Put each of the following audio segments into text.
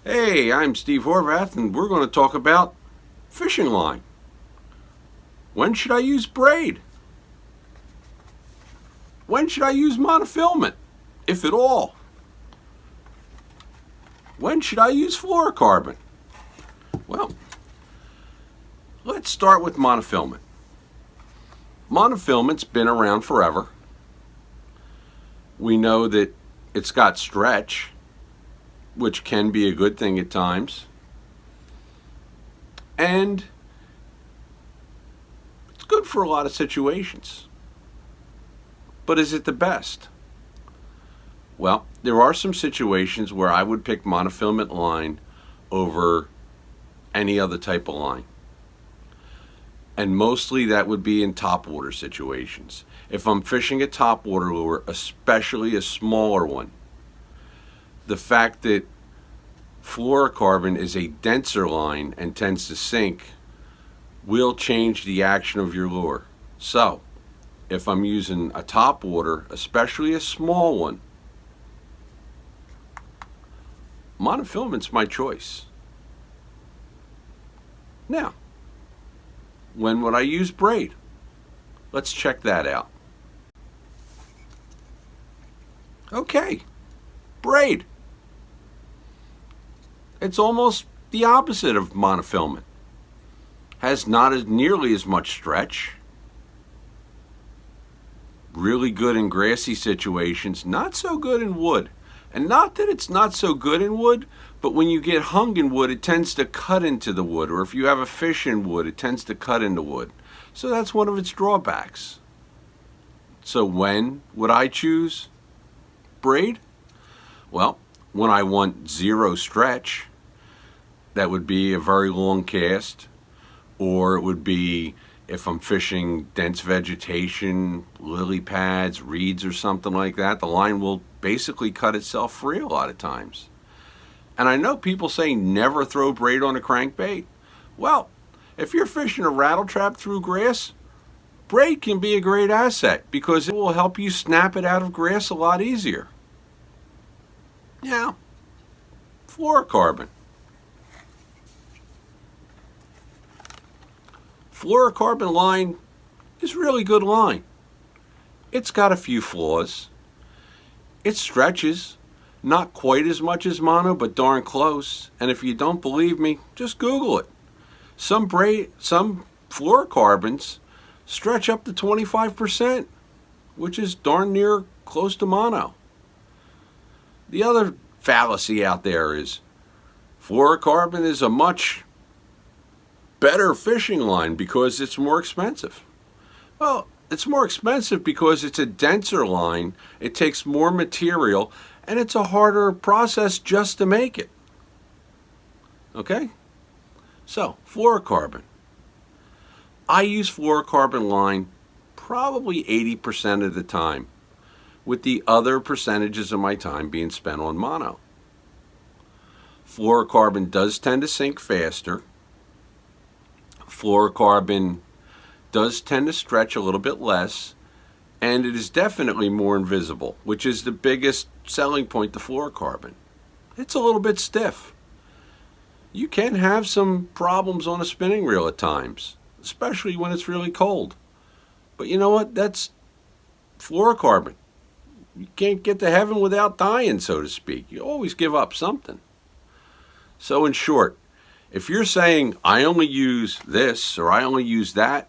Hey, I'm Steve Horvath, and we're going to talk about fishing line. When should I use braid? When should I use monofilament, if at all? When should I use fluorocarbon? Well, let's start with monofilament. Monofilament's been around forever. We know that it's got stretch, which can be a good thing at times. And it's good for a lot of situations. But is it the best? Well, there are some situations where I would pick monofilament line over any other type of line. And mostly that would be in topwater situations. If I'm fishing a topwater lure, especially a smaller one, the fact that fluorocarbon is a denser line and tends to sink will change the action of your lure. So, if I'm using a topwater, especially a small one, monofilament's my choice. Now, when would I use braid? Let's check that out. Okay, braid. It's almost the opposite of monofilament. Has not as nearly as much stretch. Really good in grassy situations, not so good in wood. And not that it's not so good in wood, but when you get hung in wood, it tends to cut into the wood. Or if you have a fish in wood, it tends to cut into wood. So that's one of its drawbacks. So when would I choose braid? Well, when I want zero stretch, that would be a very long cast, or it would be if I'm fishing dense vegetation, lily pads, reeds or something like that, the line will basically cut itself free a lot of times. And I know people say never throw braid on a crankbait. Well, if you're fishing a rattle trap through grass, braid can be a great asset because it will help you snap it out of grass a lot easier. Now, fluorocarbon. Fluorocarbon line is really good line. It's got a few flaws. It stretches, not quite as much as mono, but darn close. And if you don't believe me, just Google it. Some fluorocarbons stretch up to 25%, which is darn near close to mono. The other fallacy out there is fluorocarbon is a much better fishing line because it's more expensive. Well, it's more expensive because it's a denser line, it takes more material, and it's a harder process just to make it. Okay? So, fluorocarbon. I use fluorocarbon line probably 80% of the time, with the other percentages of my time being spent on mono. Fluorocarbon does tend to sink faster. Fluorocarbon does tend to stretch a little bit less, and it is definitely more invisible, which is the biggest selling point to fluorocarbon. It's a little bit stiff. You can have some problems on a spinning reel at times, especially when it's really cold. But you know what? That's fluorocarbon. You can't get to heaven without dying, so to speak. You always give up something. So in short, if you're saying, I only use this or I only use that,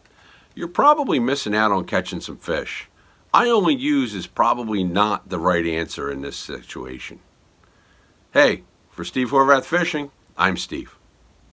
you're probably missing out on catching some fish. I only use is probably not the right answer in this situation. Hey, for Steve Horvath Fishing, I'm Steve.